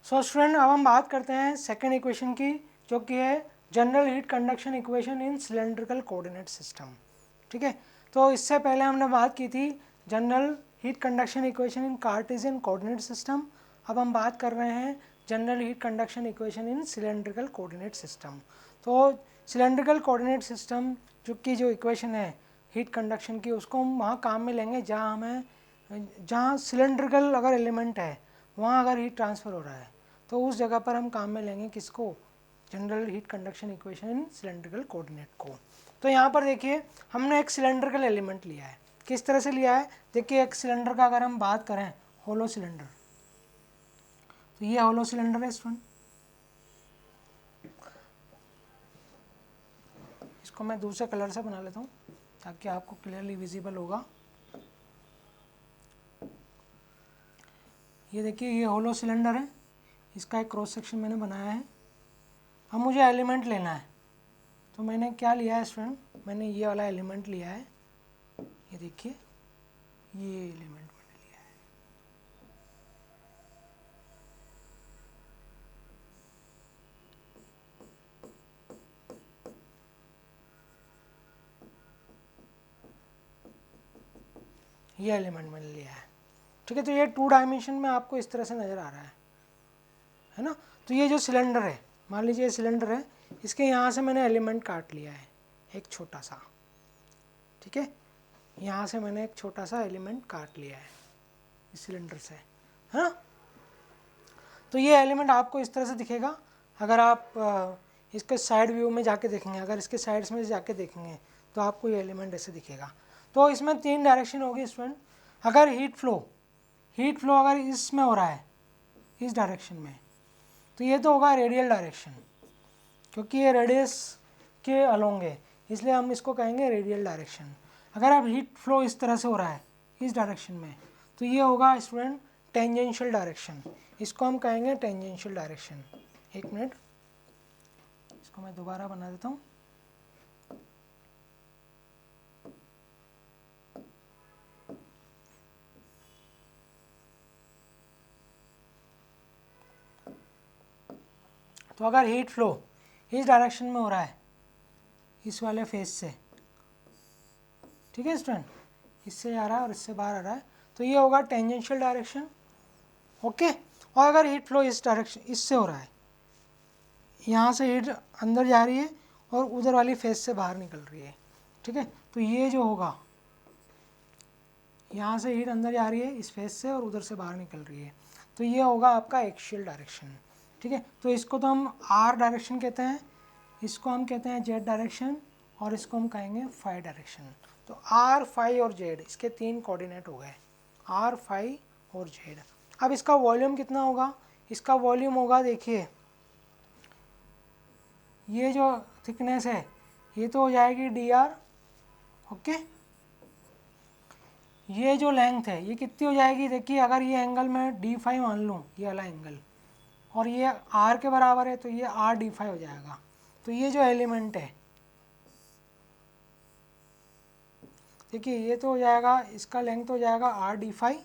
So student अब हम बात करते हैं सेकेंड इक्वेशन की, जो कि है general heat conduction equation in cylindrical coordinate system. ठीक है, तो इससे पहले हमने बात की थी general heat conduction equation in Cartesian coordinate system. अब हम बात कर रहे हैं general heat conduction equation in cylindrical coordinate system. तो सिलेंड्रिकल कोऑर्डिनेट सिस्टम जो इक्वेशन है हीट कंडक्शन की, उसको हम वहाँ काम में लेंगे जहाँ सिलेंड्रिकल अगर एलिमेंट है वहाँ अगर हीट ट्रांसफ़र हो रहा है तो उस जगह पर हम काम में लेंगे किसको, general heat conduction equation in cylindrical coordinate को। तो यहाँ पर देखिए हमने एक सिलेंड्रिकल एलिमेंट लिया है। किस तरह से लिया है, देखिए एक सिलेंडर का अगर हम बात करें, होलो सिलेंडर, तो ये होलो सिलेंडर है स्टूडेंट। इसको मैं दूसरे कलर से बना लेता हूँ ताकि आपको क्लियरली विजिबल होगा। ये देखिए ये होलो सिलेंडर है, इसका एक क्रॉस सेक्शन मैंने बनाया है। अब मुझे एलिमेंट लेना है, तो मैंने क्या लिया है स्टूडेंट, मैंने ये वाला एलिमेंट लिया है। ये देखिए ये एलिमेंट मैंने लिया है। ये एलिमेंट मैंने लिया है। ठीक है, तो ये 2 डायमेंशन में आपको इस तरह से नज़र आ रहा है ना। तो ये जो सिलेंडर है, मान लीजिए सिलेंडर है, इसके यहाँ से मैंने एलिमेंट काट लिया है एक छोटा सा। ठीक है, यहाँ से मैंने एक छोटा सा एलिमेंट काट लिया है इस सिलेंडर से, है ना। तो ये एलिमेंट आपको इस तरह से दिखेगा। अगर आप इसके साइड व्यू में जाके देखेंगे, अगर इसके साइड्स में जाके देखेंगे तो आपको ये एलिमेंट ऐसे दिखेगा। तो इसमें 3 डायरेक्शन होगी स्टूडेंट। अगर हीट फ्लो अगर इसमें हो रहा है, इस डायरेक्शन में, तो ये तो होगा रेडियल डायरेक्शन, क्योंकि ये रेडियस के अलोंग है, इसलिए हम इसको कहेंगे रेडियल डायरेक्शन। अगर अब हीट फ्लो इस तरह से हो रहा है इस डायरेक्शन में, तो ये होगा स्टूडेंट टेंजेंशियल डायरेक्शन, इसको हम कहेंगे टेंजेंशियल डायरेक्शन। एक मिनट, इसको मैं दोबारा बना देता हूँ। तो अगर हीट फ्लो इस डायरेक्शन में हो रहा है, इस वाले फेस से, ठीक है स्टूडेंट, इससे आ रहा है और इससे बाहर आ रहा है, तो ये होगा टेंजेंशियल डायरेक्शन। ओके, और अगर हीट फ्लो इस डायरेक्शन इससे हो रहा है, यहाँ से हीट अंदर जा रही है और उधर वाली फेस से बाहर निकल रही है, ठीक है, तो ये जो होगा, यहाँ से हीट अंदर जा रही है इस फेस से और उधर से बाहर निकल रही है, तो ये होगा आपका एक्सियल डायरेक्शन। ठीक है, तो इसको तो हम आर डायरेक्शन कहते हैं, इसको हम कहते हैं जेड डायरेक्शन, और इसको हम कहेंगे फाई डायरेक्शन। तो आर, फाई और जेड, इसके 3 कोऑर्डिनेट हो गए, आर, फाई और जेड। अब इसका वॉल्यूम कितना होगा, इसका वॉल्यूम होगा, देखिए ये जो थिकनेस है ये तो हो जाएगी डी आर। ओके, ये जो लेंथ है ये कितनी हो जाएगी, देखिए अगर ये एंगल मैं डी फाई मान लूँ, ये वाला एंगल, और ये आर के बराबर है, तो ये आर डी फाई हो जाएगा। तो ये जो एलिमेंट है, देखिए ये तो हो जाएगा, इसका लेंथ हो जाएगा आर डी फाई,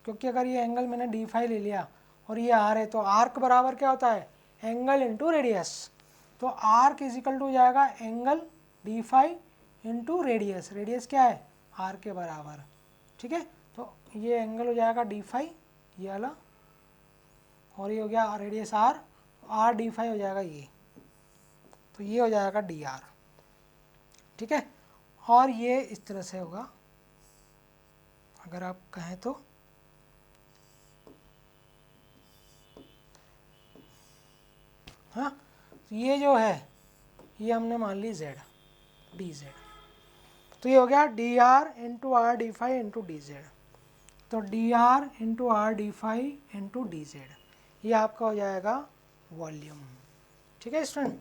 क्योंकि अगर ये एंगल मैंने डी फाई ले लिया और ये आर है, तो आर के बराबर क्या होता है, एंगल इंटू रेडियस। तो आर के इजिकल टू हो जाएगा angle D phi into radius, radius क्या है, आर के बराबर। ठीक है, तो ये एंगल हो जाएगा डी फाई, ये वाला, और ये हो गया radius R, R D phi हो जाएगा ये, तो ये हो जाएगा डी आर। ठीक है, और ये इस तरह से होगा अगर आप कहें तो, हाँ, तो ये जो है ये हमने मान ली जेड, डी जेड, तो ये हो गया d are into R D phi into D z. तो d are into R D phi into D Z, ये आपका हो जाएगा वॉल्यूम। ठीक है स्टूडेंट,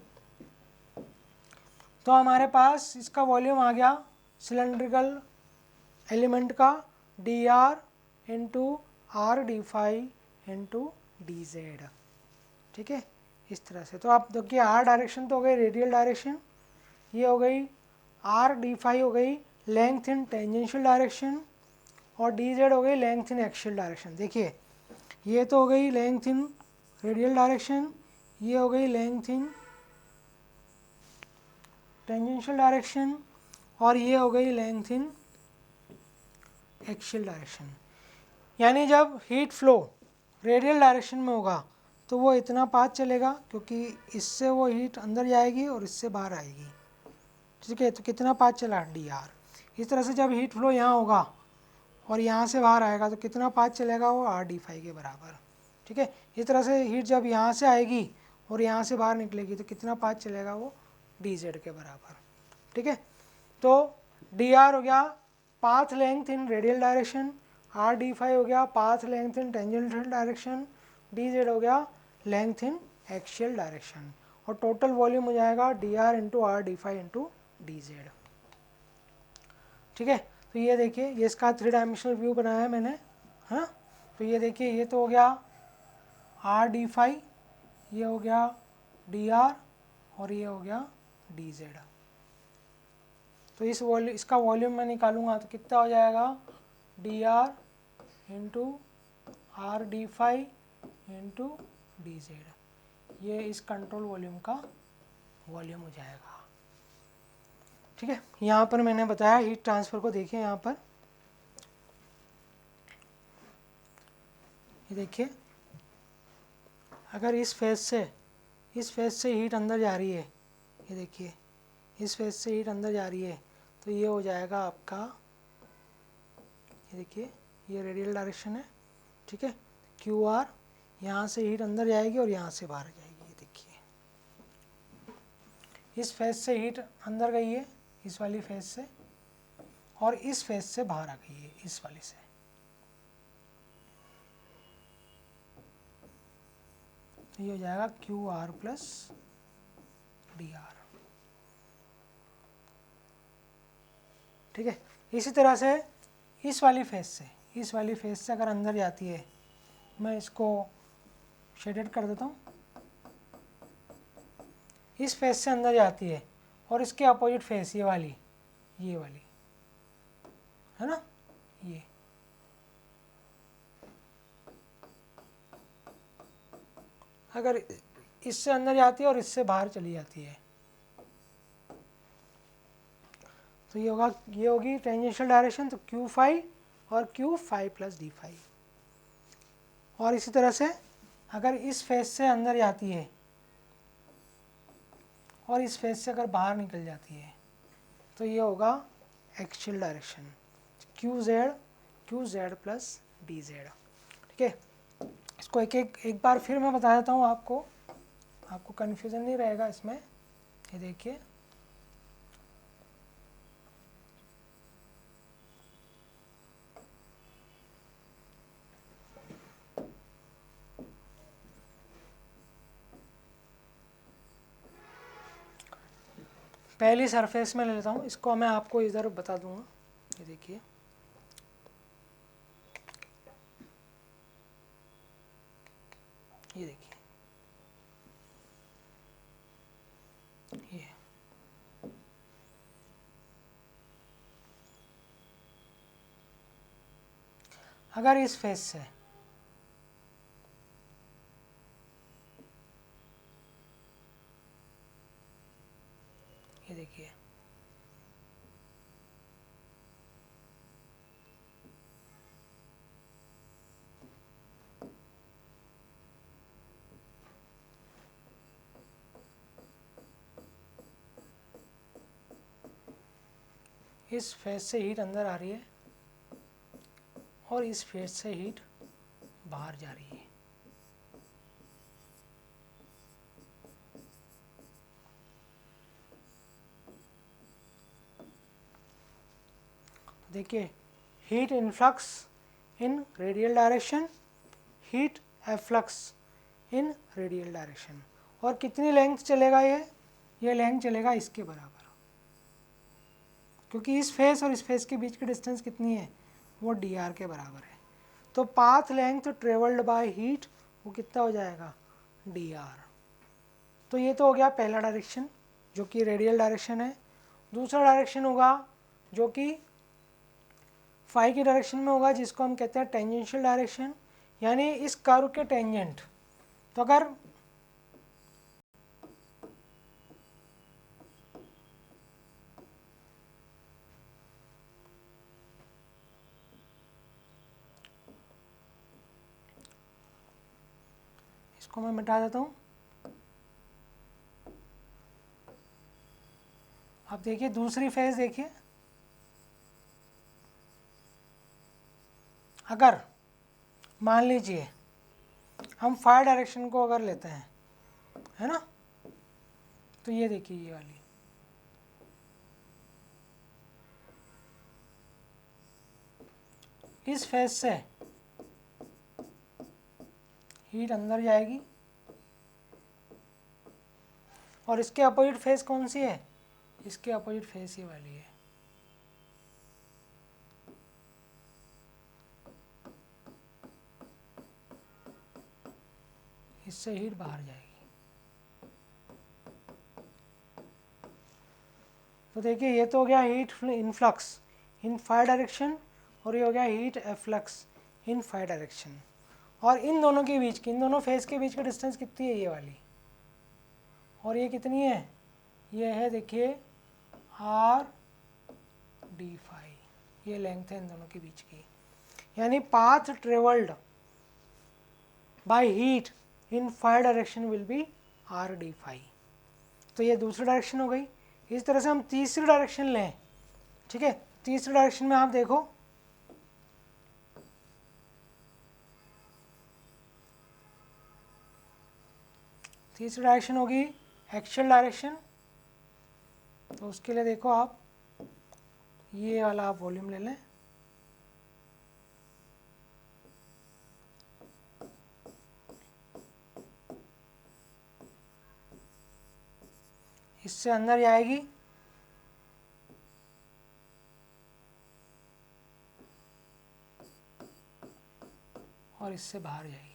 तो हमारे पास इसका वॉल्यूम आ गया सिलेंड्रिकल एलिमेंट का, D are into R D phi into D Z. ठीक है, इस तरह से। तो आप देखिए आर डायरेक्शन तो हो गई रेडियल डायरेक्शन, ये हो गई आर डी फाई हो गई लेंथ इन टेंजेंशियल डायरेक्शन, और डी जेड हो गई लेंथ इन एक्सियल डायरेक्शन। देखिए ये तो हो गई लेंथ इन रेडियल डायरेक्शन, ये हो गई लेंथ इन टेंजेंशियल डायरेक्शन, और ये हो गई लेंथ इन एक्सियल डायरेक्शन। यानी जब हीट फ्लो रेडियल डायरेक्शन में होगा तो वो इतना पाथ चलेगा, क्योंकि इससे वो हीट अंदर जाएगी और इससे बाहर आएगी, ठीक है। तो कितना पाथ चला, डी आर। इस तरह से जब हीट फ्लो यहाँ होगा और यहाँ से बाहर आएगा तो कितना पाथ चलेगा, वो आर डी फाई के बराबर, ठीक है। इस तरह से हीट जब यहाँ से आएगी और यहाँ से बाहर निकलेगी तो कितना पाथ चलेगा, वो डी जेड के बराबर, ठीक है। तो डी आर हो गया path length in radial direction, R D phi हो गया path length in tangential direction, D Z हो गया लेंथ इन एक्सियल डायरेक्शन, और टोटल वॉल्यूम हो जाएगा D are into R D phi into D Z, ठीक है। तो ये देखिए, ये इसका 3 डायमेंशनल व्यू बनाया है मैंने, है ना। तो ये देखिए, ये तो हो गया आर डी फाई, ये हो गया डी आर, और ये हो गया डी जेड। तो इसका वॉल्यूम मैं निकालूंगा तो कितना हो जाएगा, D are into R D phi into D Z. ये इस कंट्रोल वॉल्यूम का वॉल्यूम हो जाएगा, ठीक है। यहाँ पर मैंने बताया हीट ट्रांसफ़र को, देखिए यहाँ पर ये देखिए, अगर इस फेज से हीट अंदर जा रही है, ये देखिए इस फेज से हीट अंदर जा रही है, तो ये हो जाएगा आपका, ये देखिए ये रेडियल डायरेक्शन है, ठीक है। क्यू आर, यहाँ से हीट अंदर जाएगी और यहाँ से बाहर जाएगी, ये देखिए इस फेज से हीट अंदर गई है, इस वाली फेज से, और इस फेज से बाहर आ गई है, इस वाली से। तो ये हो जाएगा Q R plus D R, ठीक है। इसी तरह से इस वाली फेज से अगर अंदर जाती है, मैं इसको शेडेड कर देता हूँ, इस फेज से अंदर जाती है और इसके अपोजिट फेज ये वाली है ना, ये अगर इससे अंदर जाती है और इससे बाहर चली जाती है तो ये होगी टेंजेंशियल डायरेक्शन, तो क्यू फाई और Q phi plus D phi. और इसी तरह से अगर इस फेज से अंदर जाती है और इस फेज से अगर बाहर निकल जाती है तो ये होगा axial direction, Q Z plus D Z, ठीक है। इसको एक बार फिर मैं बता देता हूँ आपको कन्फ्यूज़न नहीं रहेगा इसमें। ये देखिए, पहली सरफेस में ले लेता हूँ, इसको मैं आपको इधर बता दूंगा। ये देखिए, ये देखिए, ये अगर इस फेस से ये देखिए इस फेज से हीट अंदर आ रही है और इस फेज से हीट बाहर जा रही है। देखिए, हीट इनफ्लक्स इन रेडियल डायरेक्शन, हीट एफ्लक्स इन रेडियल डायरेक्शन। और कितनी लेंथ चलेगा ये लेंथ चलेगा इसके बराबर, क्योंकि इस फेस और इस फेस के बीच की डिस्टेंस कितनी है, वो डी आर के बराबर है। तो path length travelled by heat वो कितना हो जाएगा, डी आर। तो ये तो हो गया पहला डायरेक्शन जो कि रेडियल डायरेक्शन है। दूसरा डायरेक्शन होगा जो कि फाई की डायरेक्शन में होगा, जिसको हम कहते हैं टेंजेंशियल डायरेक्शन, यानी इस कर्व के टेंजेंट, तो अगर इसको मैं मिटा देता हूँ। अब देखिए दूसरी फेज देखिए, अगर मान लीजिए हम फायर डायरेक्शन को अगर लेते हैं, है ना, तो ये देखिए ये वाली, इस फेज से हीट अंदर जाएगी और इसके अपोजिट फेज कौन सी है, इसके अपोजिट फेज ये वाली है। इससे हीट बाहर जाएगी। तो देखिए ये तो हो गया हीट इनफ्लक्स इन फायर डायरेक्शन और ये हो गया हीट एफ्लक्स इन फायर डायरेक्शन। और इन दोनों के बीच की, इन दोनों फेज के बीच की डिस्टेंस कितनी है, ये वाली, और ये कितनी है, ये है देखिए आर डी फाई, ये लेंथ है इन दोनों के बीच की। यानी path travelled by heat in fire direction will be R D phi. तो ये दूसरी डायरेक्शन हो गई। इस तरह से हम तीसरी डायरेक्शन लें, ठीक है। तीसरी डायरेक्शन में आप देखो, तीसरी डायरेक्शन होगी एक्सियल डायरेक्शन। तो उसके लिए देखो आप ये वाला आप वॉल्यूम ले लें, इससे अंदर जाएगी और इससे बाहर जाएगी।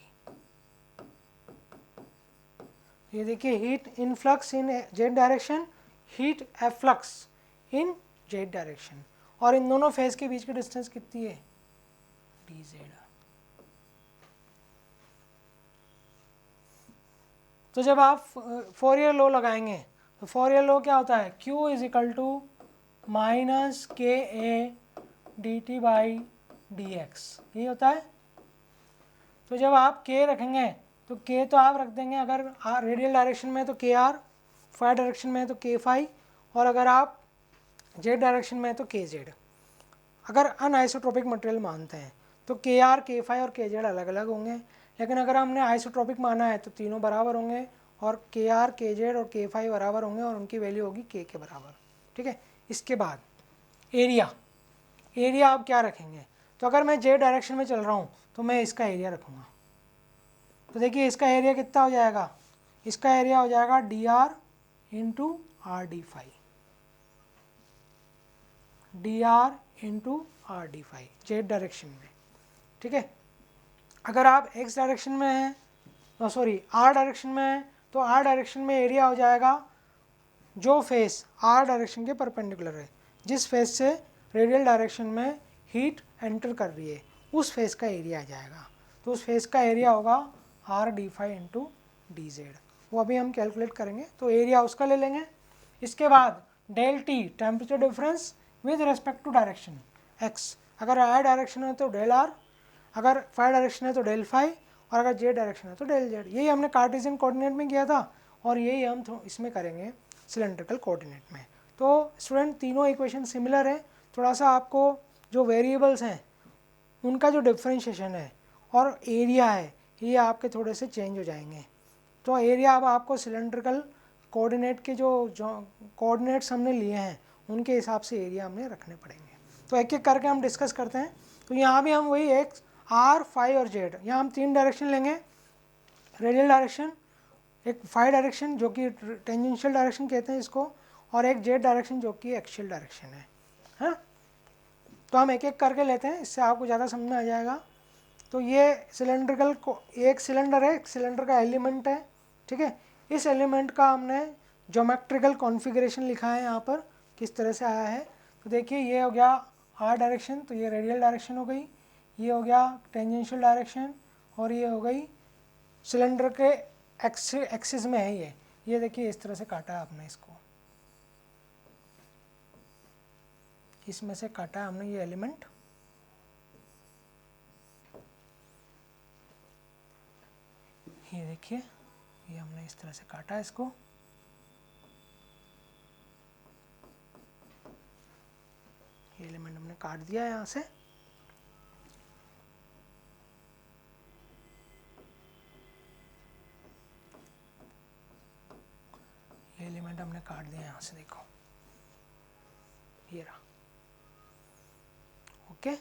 ये देखिए हीट इनफ्लक्स इन जेड डायरेक्शन, हीट एफ्लक्स इन जेड डायरेक्शन, और इन दोनों फेज के बीच की डिस्टेंस कितनी है, डी जेड। तो जब आप फोरियर लॉ लगाएंगे तो फोरियर लॉ क्या होता है, Q is equal to minus k A d T by d x, यही होता है। तो जब आप K रखेंगे तो K तो आप रख देंगे अगर रेडियल डायरेक्शन में तो के आर, फायर डायरेक्शन में तो के फाई, और अगर आप जेड डायरेक्शन में तो के जेड। अगर अनआइसोट्रोपिक मटेरियल मानते हैं तो के आर, के फाई और के जेड अलग अलग होंगे, लेकिन अगर हमने आइसोट्रोपिक माना है तो तीनों बराबर होंगे, और के आर, के जेड और के फाई बराबर होंगे, और उनकी वैल्यू होगी के बराबर, ठीक है। इसके बाद एरिया, एरिया आप क्या रखेंगे, तो अगर मैं जेड डायरेक्शन में चल रहा हूँ तो मैं इसका एरिया रखूँगा। तो देखिए इसका एरिया कितना हो जाएगा, इसका एरिया हो जाएगा D are into R D phi, D are into R D phi Z direction में, ठीक है। अगर आप एक्स डायरेक्शन में हैं, सॉरी आर डायरेक्शन में हैं, तो आर डायरेक्शन में एरिया हो जाएगा जो फेस आर डायरेक्शन के परपेंडिकुलर है, जिस फेस से रेडियल डायरेक्शन में हीट एंटर कर रही है उस फेस का एरिया आ जाएगा। तो उस फेस का एरिया होगा R D phi into D Z, वो अभी हम कैलकुलेट करेंगे, तो एरिया उसका ले लेंगे। इसके बाद del T temperature difference with respect to direction X, अगर आर डायरेक्शन है तो डेल आर, अगर फाई डायरेक्शन है तो डेल फाई, और अगर जेड डायरेक्शन है तो डेल जेड। यही हमने कार्टेशियन कोऑर्डिनेट में किया था और यही हम इसमें करेंगे सिलेंड्रिकल कोऑर्डिनेट में। तो स्टूडेंट तीनों इक्वेशन सिमिलर है, थोड़ा सा आपको जो वेरिएबल्स हैं उनका जो डिफ्रेंशिएशन है और एरिया है ये आपके थोड़े से चेंज हो जाएंगे। तो एरिया अब आपको सिलेंड्रिकल कोऑर्डिनेट के जो कोऑर्डिनेट्स हमने लिए हैं उनके हिसाब से एरिया हमें रखने पड़ेंगे। तो एक एक करके हम डिस्कस करते हैं। तो यहाँ भी हम वही एक्स, आर, फाई और जेड, यहाँ हम तीन डायरेक्शन लेंगे, रेडियल डायरेक्शन, एक फाई डायरेक्शन जो कि टेंजेंशियल डायरेक्शन कहते हैं इसको, और एक जेड डायरेक्शन जो कि एक्सियल डायरेक्शन है, हाँ। तो हम एक एक करके लेते हैं, इससे आपको ज़्यादा समझ में आ जाएगा। तो ये सिलेंड्रिकल को एक सिलेंडर है, एक सिलेंडर का एलिमेंट है, ठीक है। इस एलिमेंट का हमने ज्योमेट्रिकल कॉन्फ़िगरेशन लिखा है यहाँ पर, किस तरह से आया है। तो देखिए ये हो गया आर डायरेक्शन, तो ये रेडियल डायरेक्शन हो गई, ये हो गया टेंजेंशियल डायरेक्शन, और ये हो गई सिलेंडर के एक्सिस में है ये देखिए इस तरह से काटा है आपने इसको, इसमें से काटा है हमने ये एलिमेंट, ये देखिए ये हमने इस तरह से काटा है इसको, ये एलिमेंट हमने काट दिया है यहाँ से। ये एलिमेंट हमने काट दिया यहाँ से, देखो ये रहा। ओके,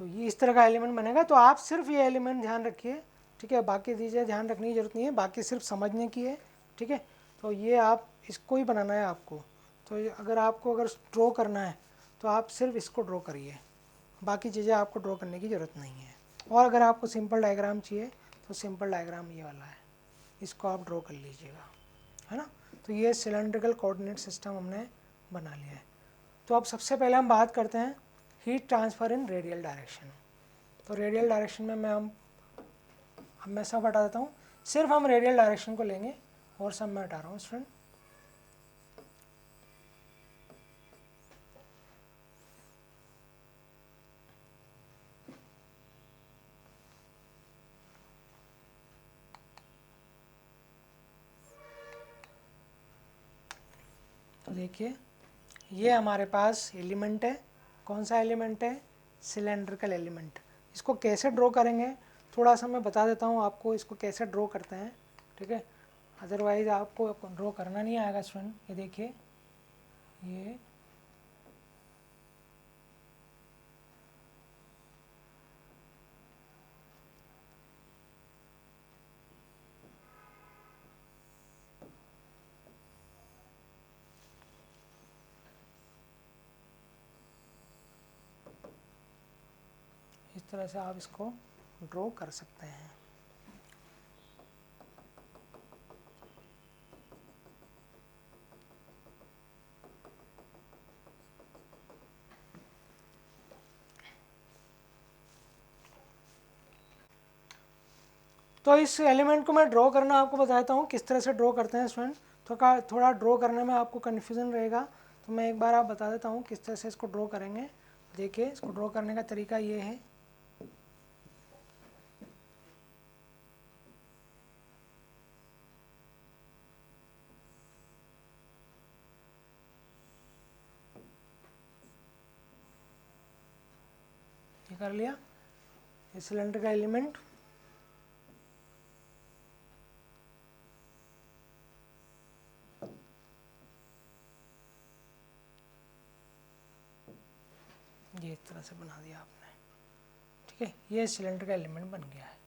तो ये इस तरह का एलिमेंट बनेगा। तो आप सिर्फ ये एलिमेंट ध्यान रखिए, ठीक है, बाकी चीज़ें ध्यान रखने की जरूरत नहीं है, बाकी सिर्फ समझने की है, ठीक है। तो ये आप इसको ही बनाना है आपको। तो अगर आपको ड्रॉ करना है तो आप सिर्फ इसको ड्रॉ करिए, बाकी चीज़ें आपको ड्रॉ करने की ज़रूरत नहीं है। और अगर आपको सिंपल डायग्राम चाहिए तो सिंपल डायग्राम ये वाला है, इसको आप ड्रॉ कर लीजिएगा, है ना। तो ये सिलेंड्रिकल कोऑर्डिनेट सिस्टम हमने बना लिया है। तो अब सबसे पहले हम बात करते हैं हीट ट्रांसफ़र इन रेडियल डायरेक्शन। तो रेडियल डायरेक्शन में मैं सब हटा देता हूँ, सिर्फ हम रेडियल डायरेक्शन को लेंगे और सब मैं हटा रहा हूँ स्टूडेंट। तो देखिए ये हमारे पास एलिमेंट है, कौन सा एलिमेंट है, सिलेंड्रिकल एलिमेंट। इसको कैसे ड्रॉ करेंगे थोड़ा सा मैं बता देता हूँ आपको, इसको कैसे ड्रॉ करते हैं, ठीक है, अदरवाइज़ आपको ड्रॉ करना नहीं आएगा स्टूडेंट। ये देखिए ये इस तरह से आप इसको ड्रॉ कर सकते हैं। तो इस एलिमेंट को मैं ड्रॉ करना आपको बताता हूँ किस तरह से ड्रॉ करते हैं स्टूडेंट। थोड़ा ड्रॉ करने में आपको कन्फ्यूज़न रहेगा, तो मैं एक बार आप बता देता हूँ किस तरह से इसको ड्रॉ करेंगे। देखिए इसको ड्रॉ करने का तरीका ये है, ये कर लिया ये सिलेंडर का एलिमेंट। ये इस तरह से बना दिया आपने, ठीक है, ये सिलेंडर का एलिमेंट बन गया है।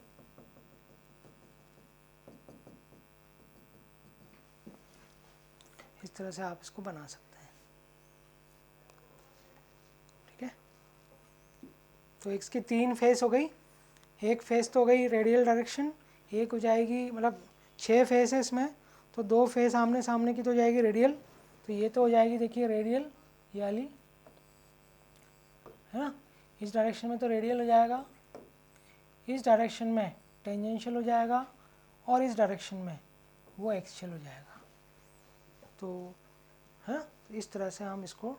इस तरह से आप इसको बना सकते हैं, ठीक है। तो इसकी 3 फेस हो गई, एक फेस तो हो गई रेडियल डायरेक्शन, एक हो जाएगी मतलब 6 फेस है इसमें, तो 2 फेस आमने सामने की तो हो जाएगी रेडियल, तो ये तो हो जाएगी देखिए रेडियल ये वाली, है ना। इस डायरेक्शन में तो रेडियल हो जाएगा, इस डायरेक्शन में टेंजेंशियल हो जाएगा, और इस डायरेक्शन में वो एक्सियल हो जाएगा। तो है ना, इस तरह से हम इसको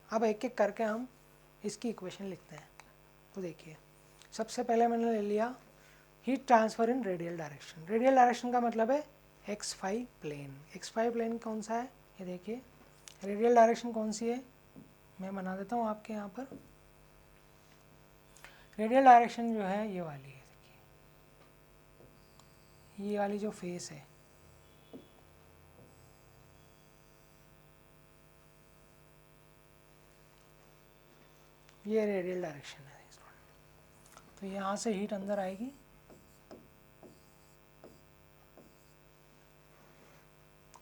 अब एक एक करके हम इसकी इक्वेशन लिखते हैं। तो देखिए सबसे पहले मैंने ले लिया हीट ट्रांसफ़र इन रेडियल डायरेक्शन। रेडियल डायरेक्शन का मतलब है x5 प्लेन। x5 प्लेन कौन सा है, ये देखिए रेडियल डायरेक्शन कौन सी है, मैं बना देता हूँ आपके यहाँ पर। रेडियल डायरेक्शन जो है ये वाली है, देखिए ये वाली जो फेस है, ये रेडियल डायरेक्शन है। तो यहाँ से हीट अंदर आएगी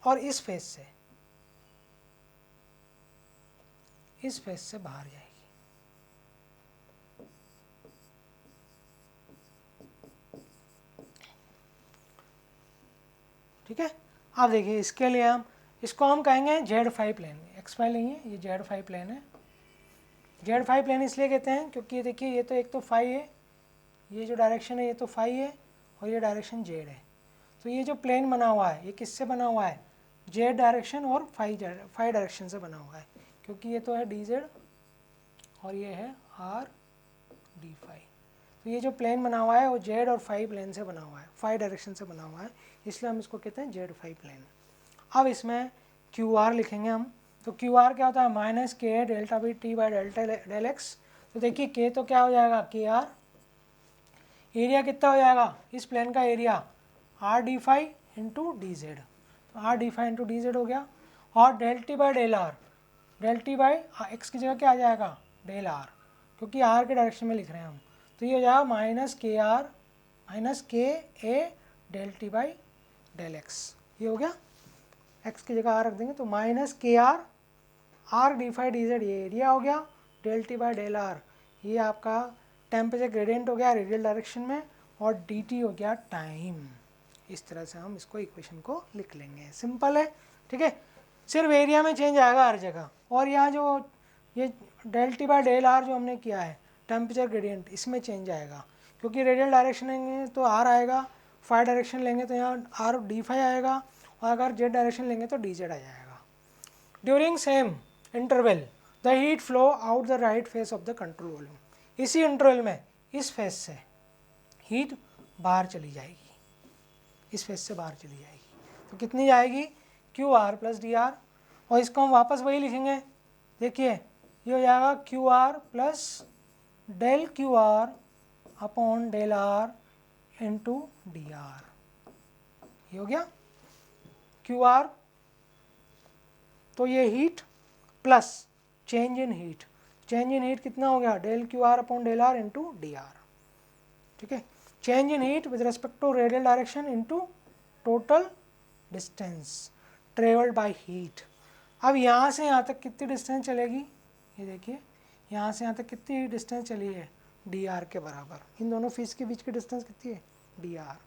और इस फेस से बाहर जाएगी, ठीक है। अब देखिए इसके लिए इसको हम कहेंगे Z5 प्लेन, x5 नहीं है, ये Z5 प्लेन है। Z5 प्लेन इसलिए कहते हैं क्योंकि देखिए ये तो एक तो फाई है, ये जो डायरेक्शन है ये तो फाई है, और ये डायरेक्शन जेड है। तो ये जो प्लेन बना हुआ है ये किससे बना हुआ है, जेड डायरेक्शन और फाई डायरेक्शन से बना हुआ है, क्योंकि ये तो है डी जेड और ये है आर डी फाई। तो ये जो प्लेन बना हुआ है वो जेड और फाई प्लेन से बना हुआ है, फाई डायरेक्शन से बना हुआ है, इसलिए हम इसको कहते हैं जेड फाई प्लेन। अब इसमें क्यू आर लिखेंगे हम। तो क्यू आर क्या होता है, minus K delta B T by delta del X. तो देखिए के तो क्या हो जाएगा, के आर, एरिया कितना हो जाएगा इस प्लेन का area, r D phi into D z. तो r D phi into D Z हो गया। और del T by del r, del T by x की जगह क्या आ जाएगा, डेल आर, क्योंकि आर के डायरेक्शन में लिख रहे हैं हम। तो ये हो जाएगा minus K r minus k A del T by del x. ये हो गया, एक्स की जगह आर रख देंगे तो minus K R D phi D Z, ये एरिया हो गया, del T by del R ये आपका टेम्परेचर ग्रेडियंट हो गया रेडियल डायरेक्शन में, और डी टी हो गया टाइम। इस तरह से हम इसको इक्वेशन को लिख लेंगे, सिंपल है। ठीक है, सिर्फ एरिया में चेंज आएगा हर जगह। और यहाँ जो ये del T by del R जो हमने किया है टेम्परेचर ग्रेडियंट, इसमें चेंज आएगा, क्योंकि रेडियल डायरेक्शन लेंगे तो आर आएगा, फाई डायरेक्शन लेंगे तो यहाँ आर डी फाई आएगा, और अगर जेड डायरेक्शन लेंगे तो डी जेड आ जाएगा। During same interval the heat flow out the right face of the control volume. इसी इंटरवल में इस फेस से हीट बाहर चली जाएगी, इस फेस से बाहर चली जाएगी। तो कितनी जाएगी, Q R plus D are, और इसको हम वापस वही लिखेंगे। देखिए ये हो जाएगा Q R plus del Q R upon del are into D R. ये हो गया क्यू आर, तो ये heat plus change in heat, change in heat कितना हो गया, del Q R upon del are into D R. ठीक है, change in heat with respect to radial direction into total distance travelled by heat. अब यहाँ से यहाँ तक कितनी डिस्टेंस चलेगी, ये देखिए यहाँ से यहाँ तक कितनी डिस्टेंस चली है, डी आर के बराबर। इन दोनों फेस के बीच की डिस्टेंस कितनी है, डी आर।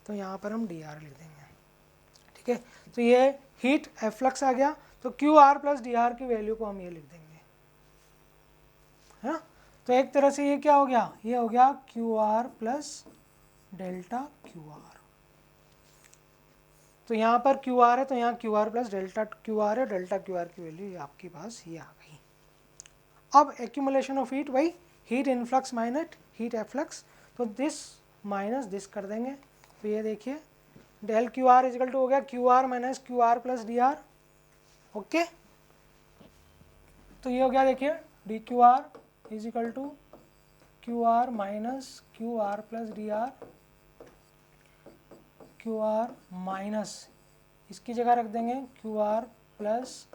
तो यहाँ पर हम डी आर लिख देंगे। ठीक है, तो ये हीट एफ्लक्स आ गया, तो Q R plus D are की वैल्यू को हम ये लिख देंगे, है ना। तो एक तरह से ये क्या हो गया, ये हो गया Q R plus delta Q R. तो यहाँ पर क्यू आर है तो यहाँ Q R plus delta Q R है, डेल्टा क्यू आर की वैल्यू आपके पास ये आ गई। अब एक्यूमुलेशन ऑफ हीट, वही heat influx minus heat efflux, तो दिस माइनस दिस कर देंगे। तो ये देखिए del Q R equal to हो गया Q R minus Q R plus D R. Okay, तो ये हो गया, देखिए D Q R equal to Q R minus Q R plus D R, Q R minus इसकी जगह रख देंगे Q R plus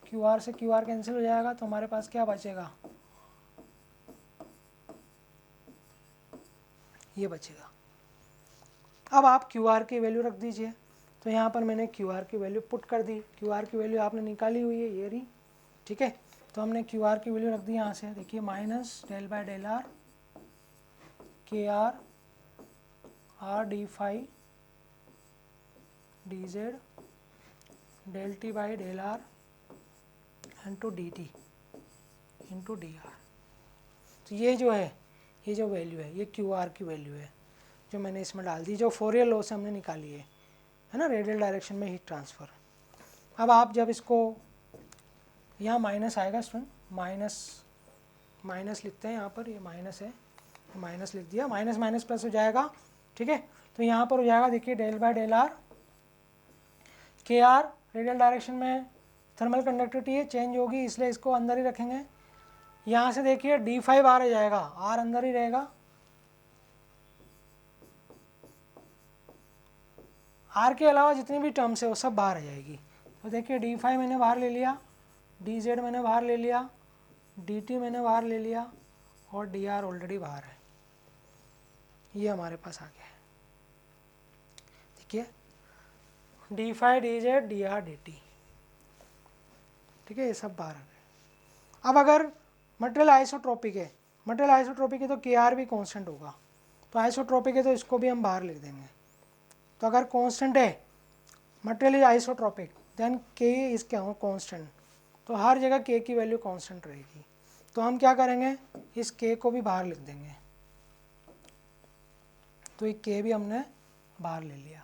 Q R से क्यू आर कैंसिल हो जाएगा, तो हमारे पास क्या बचेगा, ये बचेगा। अब आप क्यू आर की वैल्यू रख दीजिए। तो यहाँ पर मैंने क्यू आर की वैल्यू पुट कर दी, क्यू आर की वैल्यू आपने निकाली हुई है ये रही। ठीक है, तो हमने क्यू आर की वैल्यू रख दी यहाँ से, देखिए minus del by del r k r R D phi D z del T by del are into d T into D r. तो ये जो है, ये जो वैल्यू है ये क्यू आर की वैल्यू है जो मैंने इसमें डाल दी, जो फोरियर लॉ से हमने निकाली है ना, रेडियल डायरेक्शन में हीट ट्रांसफ़र। अब आप जब इसको यहाँ माइनस आएगा स्टूडेंट, माइनस लिखते हैं यहाँ पर, ये माइनस है, माइनस लिख दिया, माइनस माइनस प्लस हो जाएगा। ठीक है, तो यहाँ पर हो जाएगा, देखिए del by del r k are radial direction में थर्मल कंडक्टिविटी है, चेंज होगी इसलिए इसको अंदर ही रखेंगे। यहाँ से देखिए डी फाई बाहर आ जाएगा, आर अंदर ही रहेगा, आर के अलावा जितनी भी टर्म्स है वो सब बाहर आ जाएगी। तो देखिए डी फाई मैंने बाहर ले लिया, डी जेड मैंने बाहर ले लिया, डी टी मैंने बाहर ले लिया, और डी आर ऑलरेडी बाहर है, ये हमारे पास आ गया है। देखिए D phi D Z D R D T, ठीक है, ये सब बाहर आ गए। अब अगर मटेरियल आइसोट्रोपिक है, मटेरियल आइसोट्रोपिक है तो के आर भी कांस्टेंट होगा, तो आइसोट्रोपिक है तो इसको भी हम बाहर लिख देंगे। तो अगर कांस्टेंट है, मटेरियल इज आइसोट्रोपिक, देन के इज क्या हो कांस्टेंट, तो हर जगह के की वैल्यू कांस्टेंट रहेगी। तो हम क्या करेंगे, इस k को भी बाहर लिख देंगे। तो ये k भी हमने बाहर ले लिया।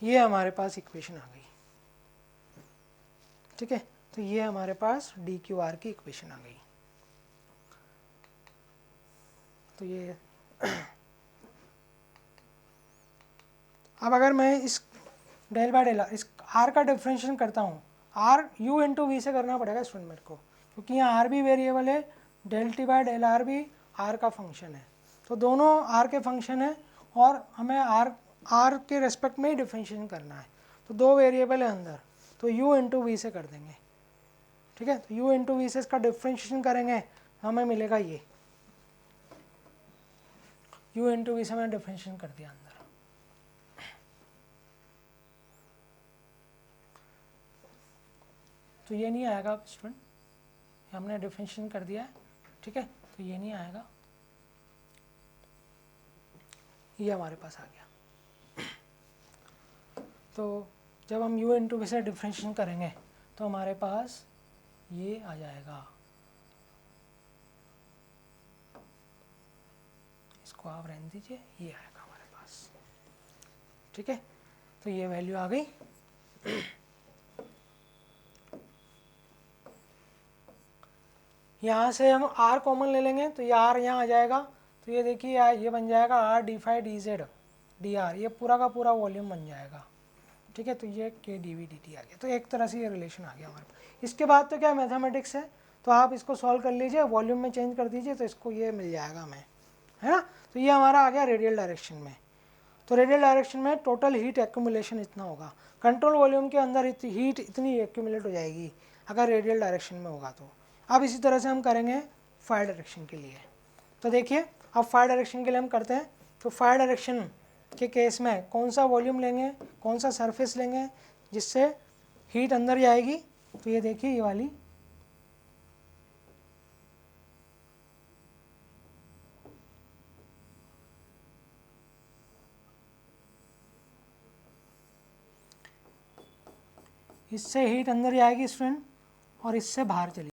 ये हमारे पास इक्वेशन आ गई, ठीक है। तो ये हमारे पास डी क्यू आर की इक्वेशन आ गई। तो ये अब अगर मैं इस डेल बाय डेल इस आर का डिफ्रेंशिएशन करता हूँ, आर यू इंटू वी से करना पड़ेगा स्टूडेंट मेरे को, क्योंकि यहाँ आर भी वेरिएबल है, del T by del R भी आर का फंक्शन है। तो दोनों आर के फंक्शन है और हमें आर के रेस्पेक्ट में ही डिफ्रेंशिएशन करना है। तो दो वेरिएबल है अंदर, तो यू इंटू वी से कर देंगे, ठीक है। तो यू इंटू वी से इसका डिफ्रेंशिएशन करेंगे, हमें मिलेगा ये यू इंटू वी से मैंने डिफ्रेंशिएशन कर दिया अंदर। तो ये नहीं आएगा स्टूडेंट, हमने डिफरेंशिएशन कर दिया है, ठीक है। तो ये नहीं आएगा, ये हमारे पास आ गया। तो जब हम u इंटू वी से डिफरेंशिएशन करेंगे तो हमारे पास ये आ जाएगा, इसको आप रहने दीजिए, ये आएगा हमारे पास, ठीक है। तो ये वैल्यू आ गई। यहाँ से हम r कॉमन ले लेंगे तो ये r यहाँ आ जाएगा। तो ये देखिए ये बन जाएगा r D phi D Z D R, ये पूरा का पूरा वॉल्यूम बन जाएगा, ठीक है। तो ये k d V d T आ गया। तो एक तरह से ये रिलेशन आ गया हमारे पास। इसके बाद तो क्या मैथमेटिक्स है, तो आप इसको सॉल्व कर लीजिए, वॉल्यूम में चेंज कर दीजिए, तो इसको ये मिल जाएगा हमें, है ना। तो ये हमारा आ गया रेडियल डायरेक्शन में। तो रेडियल डायरेक्शन में टोटल हीट एक्यूमुलेशन इतना होगा, कंट्रोल वॉल्यूम के अंदर हीट इतनी एक्यूमुलेट हो जाएगी अगर रेडियल डायरेक्शन में होगा। तो अब इसी तरह से हम करेंगे फायर डायरेक्शन के लिए। तो देखिए अब फायर डायरेक्शन के लिए हम करते हैं। तो फायर डायरेक्शन के केस में कौन सा वॉल्यूम लेंगे, कौन सा सरफेस लेंगे जिससे हीट अंदर जाएगी। तो ये देखिए ये वाली, इससे हीट अंदर जाएगी स्टूडेंट और इससे बाहर चली